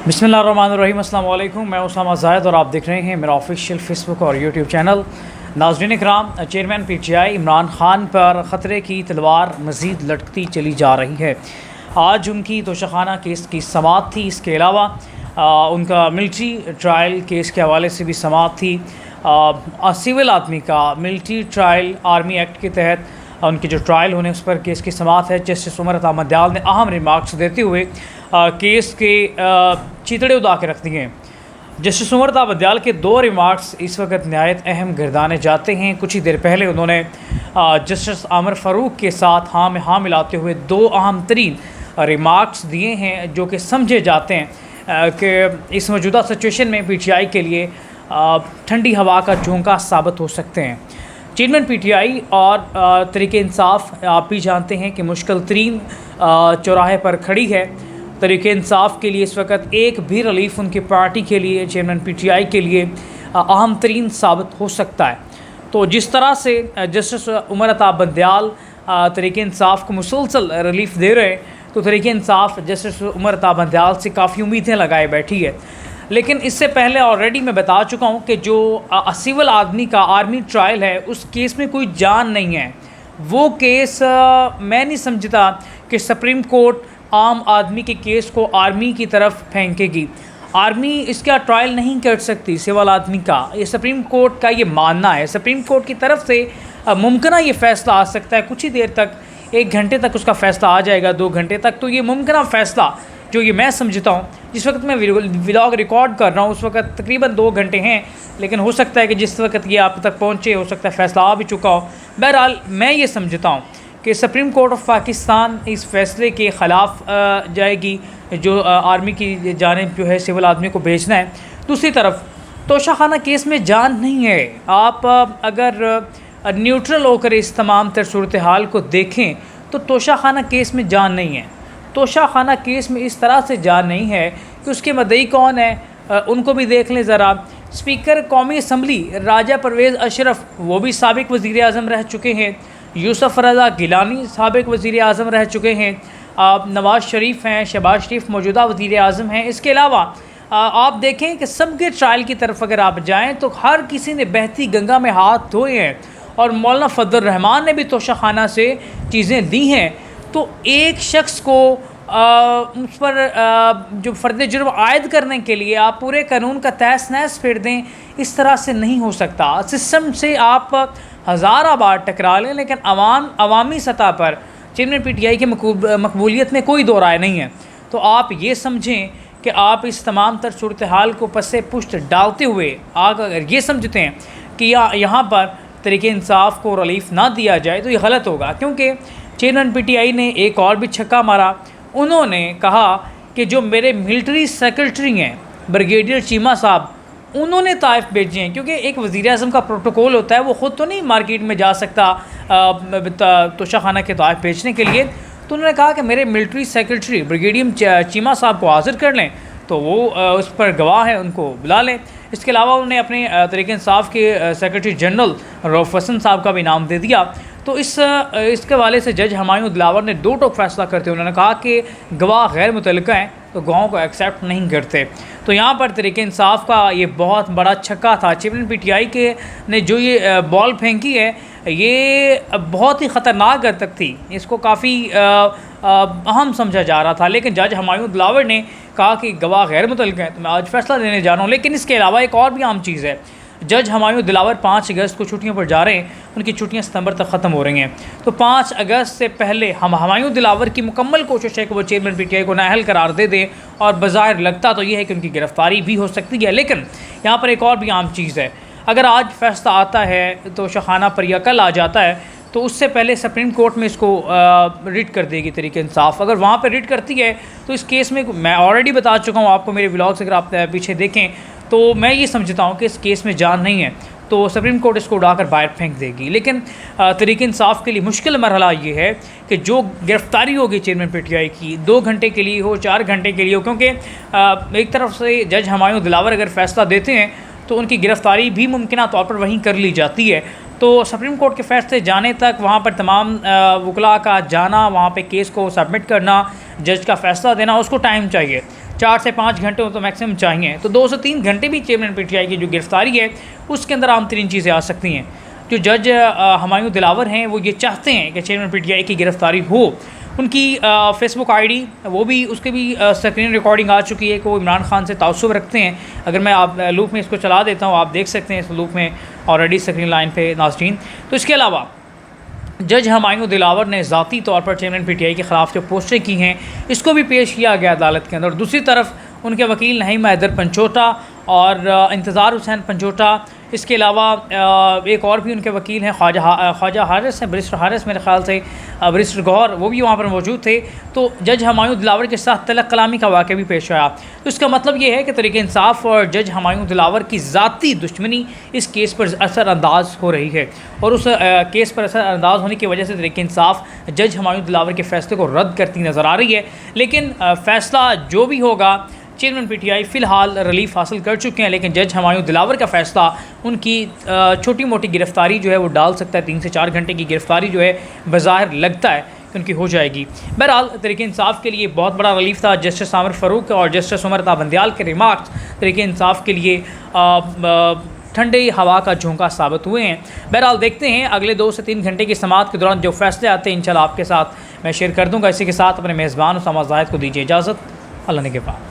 बिस्मिल्लाहिर्रहमानिर्रहीम, अस्सलाम वालेकुम। मैं उसामा ज़ाहिद और आप देख रहे हैं मेरा ऑफिशियल फेसबुक और यूट्यूब चैनल। नाज़रीन कराम, चेयरमैन पीटीआई इमरान खान पर ख़तरे की तलवार मज़ीद लटकती चली जा रही है। आज उनकी तोशाखाना केस की समाअत थी। इसके अलावा उनका मिलिट्री ट्रायल केस के हवाले से भी समाअत थी। सिविल आदमी का मिलिट्री ट्रायल आर्मी एक्ट के तहत उनकी जो ट्रायल होने उस पर केस की समाअत है। जस्टिस उमर अता बंदयाल ने अहम रिमार्क्स देते हुए केस के चितड़े उड़ा के रख दिए हैं। जस्टिस उमर अता बंदयाल के दो रिमार्क्स इस वक्त नहायत अहम गिरदाने जाते हैं। कुछ ही देर पहले उन्होंने जस्टिस आमिर फ़ारूक के साथ हाँ में हाँ मिलाते हुए दो अहम तरीन रिमार्क्स दिए हैं जो कि समझे जाते हैं कि इस मौजूदा सिचुएशन में पीटीआई के लिए ठंडी हवा का झोंका साबित हो सकते हैं। चेयरमैन पीटीआई और तहरीक इंसाफ आप भी जानते हैं कि मुश्किल तरीन चौराहे पर खड़ी है। तहरीक इंसाफ के लिए इस वक्त एक भी रिलीफ उनकी पार्टी के लिए, चेयरमैन पीटीआई के लिए अहम तरीन साबित हो सकता है। तो जिस तरह से जस्टिस उमर अता बंदयाल तहरीक इंसाफ को मुसलसल रिलीफ दे रहे हैं, तो तहरीक इंसाफ जस्टिस उमर अता बंदयाल से काफ़ी उम्मीदें लगाए बैठी है। लेकिन इससे पहले ऑलरेडी मैं बता चुका हूँ कि जो सिविल आदमी का आर्मी ट्रायल है उस केस में कोई जान नहीं है। वो केस मैं नहीं समझता कि सुप्रीम कोर्ट आम आदमी के केस को आर्मी की तरफ फेंकेगी। आर्मी इसका ट्रायल नहीं कर सकती सिविल आदमी का, ये सुप्रीम कोर्ट का ये मानना है। सुप्रीम कोर्ट की तरफ से मुमकिन ये फ़ैसला आ सकता है कुछ ही देर तक, 1 घंटे तक उसका फ़ैसला आ जाएगा, 2 घंटे तक। तो ये मुमकिन फ़ैसला जो ये मैं समझता हूँ, जिस वक्त मैं व्लॉग रिकॉर्ड कर रहा हूँ उस वक्त तकरीबन 2 घंटे हैं, लेकिन हो सकता है कि जिस वक्त ये आप तक पहुँचे हो सकता है फ़ैसला आ भी चुका हो। बहरहाल मैं ये समझता हूँ कि सुप्रीम कोर्ट ऑफ पाकिस्तान इस फ़ैसले के ख़िलाफ़ जाएगी जो आर्मी की जानिब जो है सिविल आदमी को भेजना है। दूसरी तरफ तोशाखाना केस में जान नहीं है। आप अगर न्यूट्रल होकर इस तमाम तर सूरत हाल को देखें तो तोशाखाना केस में जान नहीं है। तोशाखाना केस में इस तरह से जान नहीं है कि उसके मदई कौन है, उनको भी देख लें ज़रा। स्पीकर कौमी असम्बली राजा परवेज़ अशरफ, वो भी साबिक़ वज़ीर आज़म रह चुके हैं। यूसुफ रज़ा गिलानी साबिक़ वज़ीर आज़म रह चुके हैं। नवाज़ शरीफ हैं, शहबाज शरीफ मौजूदा वज़ीर आज़म हैं। इसके अलावा आप देखें कि सबके ट्रायल की तरफ अगर आप जाएँ तो हर किसी ने बहती गंगा में हाथ धोए हैं और मौलाना फजल रहमान ने भी तोशाखाना से चीज़ें दी हैं। तो एक शख्स को उस पर जो फ़र्द जुर्म आयद करने के लिए आप पूरे कानून का तहस नहस फेर दें, इस तरह से नहीं हो सकता। सिस्टम से आप हज़ारा बार टकरा लें, लेकिन अवामी सतह पर चेयरमैन पीटीआई की मकबूलियत में कोई दो राय नहीं है। तो आप ये समझें कि आप इस तमाम तर सूरत हाल को पसे पुश्त डालते हुए आप अगर ये समझते हैं कि यहाँ पर तहरीक इंसाफ को रिलीफ ना दिया जाए तो ये गलत होगा, क्योंकि चेयरमैन पीटीआई ने एक और भी छक्का मारा। उन्होंने कहा कि जो मेरे मिलिट्री सेक्रेटरी हैं ब्रिगेडियर चीमा साहब, उन्होंने ताइफ भेजे हैं, क्योंकि एक वज़ीर आज़म का प्रोटोकॉल होता है, वो ख़ुद तो नहीं मार्केट में जा सकता तोशाखाना के ताइफ भेजने के लिए। तो उन्होंने कहा कि मेरे मिलिट्री सेक्रेटरी ब्रिगेडियर चीमा साहब को हाज़िर कर लें, तो वो उस पर गवाह हैं, उनको बुला लें। इसके अलावा उन्होंने अपने तहरीक इंसाफ के सेक्रेटरी जनरल रऊफ़ हसन साहब का भी नाम दे दिया। तो इसके हवाले से जज हुमायूं दिलावर ने 2 टोक फैसला करते उन्होंने कहा कि गवाह गैर मुतल्लिका हैं तो गवाहों को एक्सेप्ट नहीं करते। तो यहाँ पर तहरीक इंसाफ का ये बहुत बड़ा छक्का था। चेयरमैन पीटीआई के ने जो ये बॉल फेंकी है ये बहुत ही ख़तरनाक हद तक थी, इसको काफ़ी अहम समझा जा रहा था। लेकिन जज हुमायूं दिलावर ने कहा कि गवाह गैर मुतल्लिका हैं तो मैं आज फ़ैसला देने जा रहा हूँ। लेकिन इसके अलावा एक और भी अहम चीज़ है, जज हुमायूं दिलावर 5 अगस्त को छुट्टियों पर जा रहे हैं, उनकी छुट्टियां सितंबर तक ख़त्म हो रही हैं। तो 5 अगस्त से पहले हुमायूं दिलावर की मुकम्मल कोशिश है कि वो चेयरमैन पीटीआई को नाअहल करार दे दें, और बज़ाहिर लगता तो ये है कि उनकी गिरफ़्तारी भी हो सकती है। लेकिन यहाँ पर एक और भी आम चीज़ है, अगर आज फ़ैसला आता है तो शाखाना पर या कल आ जाता है तो उससे पहले सुप्रीम कोर्ट में इसको रिट कर देगी तहरीक इंसाफ। अगर वहाँ पर रिट करती है तो इस केस में मैं ऑलरेडी बता चुका हूँ आपको, मेरे व्लॉग्स अगर आप पीछे देखें, तो मैं ये समझता हूँ कि इस केस में जान नहीं है तो सुप्रीम कोर्ट इसको उड़ाकर बाहर फेंक देगी। लेकिन तहरीक इंसाफ के लिए मुश्किल मरहला ये है कि जो गिरफ़्तारी होगी चेयरमैन पीटीआई की 2 घंटे के लिए हो, 4 घंटे के लिए हो, क्योंकि एक तरफ से जज हुमायूं दिलावर अगर फ़ैसला देते हैं तो उनकी गिरफ़्तारी भी मुमकिन तौर पर वहीं कर ली जाती है। तो सुप्रीम कोर्ट के फैसले जाने तक वहाँ पर तमाम वकला का जाना, वहाँ पे केस को सबमिट करना, जज का फ़ैसला देना, उसको टाइम चाहिए। 4 से 5 घंटे तो मैक्सिमम चाहिए, तो 2 से 3 घंटे भी चेयरमैन पीटीआई की जो गिरफ्तारी है उसके अंदर आम तरीन चीज़ें आ सकती हैं। जो जज हुमायूं दिलावर हैं वो ये चाहते हैं कि चेयरमैन पीटीआई की गिरफ्तारी हो। उनकी फेसबुक आईडी वो भी उसके भी स्क्रीन रिकॉर्डिंग आ चुकी है कि वो इमरान खान से तासुब रखते हैं। अगर मैं आप लूप में इसको चला देता हूँ, आप देख सकते हैं इस लूप में ऑलरेडी स्क्रीन लाइन पे नाज़रीन। तो इसके अलावा जज हुमायूं दिलावर ने ज़ाती तौर पर चेयरमैन पीटीआई के ख़िलाफ़ जो पोस्टें की हैं इसको भी पेश किया गया अदालत के अंदर। दूसरी तरफ उनके वकील नहीम हैदर पंचोटा और इंतज़ार हुसैन पंचोटा, इसके अलावा एक और भी उनके वकील हैं ख्वाजा हारिस हैं, बैरिस्टर हारिस मेरे ख़्याल से, बैरिस्टर गौहर, वो भी वहाँ पर मौजूद थे। तो जज हुमायूं दिलावर के साथ तलक कलामी का वाक़या भी पेश आया। तो इसका मतलब ये है कि तहरीक इंसाफ और जज हुमायूं दिलावर की ज़ाती दुश्मनी इस केस पर असरअंदाज हो रही है, और उस केस पर असरअंदाज होने की वजह से तहरीक इंसाफ जज हुमायूं दिलावर के फ़ैसले को रद्द करती नज़र आ रही है। लेकिन फ़ैसला जो भी होगा, चेयरमैन पीटीआई फ़िलहाल रिलीफ हासिल कर चुके हैं, लेकिन जज हुमायूं दिलावर का फ़ैसला उनकी छोटी मोटी गिरफ्तारी जो है वो डाल सकता है। 3 से 4 घंटे की गिरफ्तारी जो है बज़ाहिर लगता है कि उनकी हो जाएगी। बहरहाल तहरीक इंसाफ के लिए बहुत बड़ा रिलीफ था। जस्टिस आमिर फ़ारूक और जस्टिस उमर ताबंदियाल के रिमार्क्स तहरीक इंसाफ के लिए ठंडी हवा का झोंका साबित हुए हैं। बहरहाल देखते हैं अगले 2 से 3 घंटे की समाअत के दौरान जो फ़ैसले आते हैं इंशाल्लाह आपके साथ मैं शेयर कर दूँगा। इसी के साथ अपने मेज़बान उसामा ज़ाहिद को दीजिए इजाज़त। अल्लाह ने के बाद।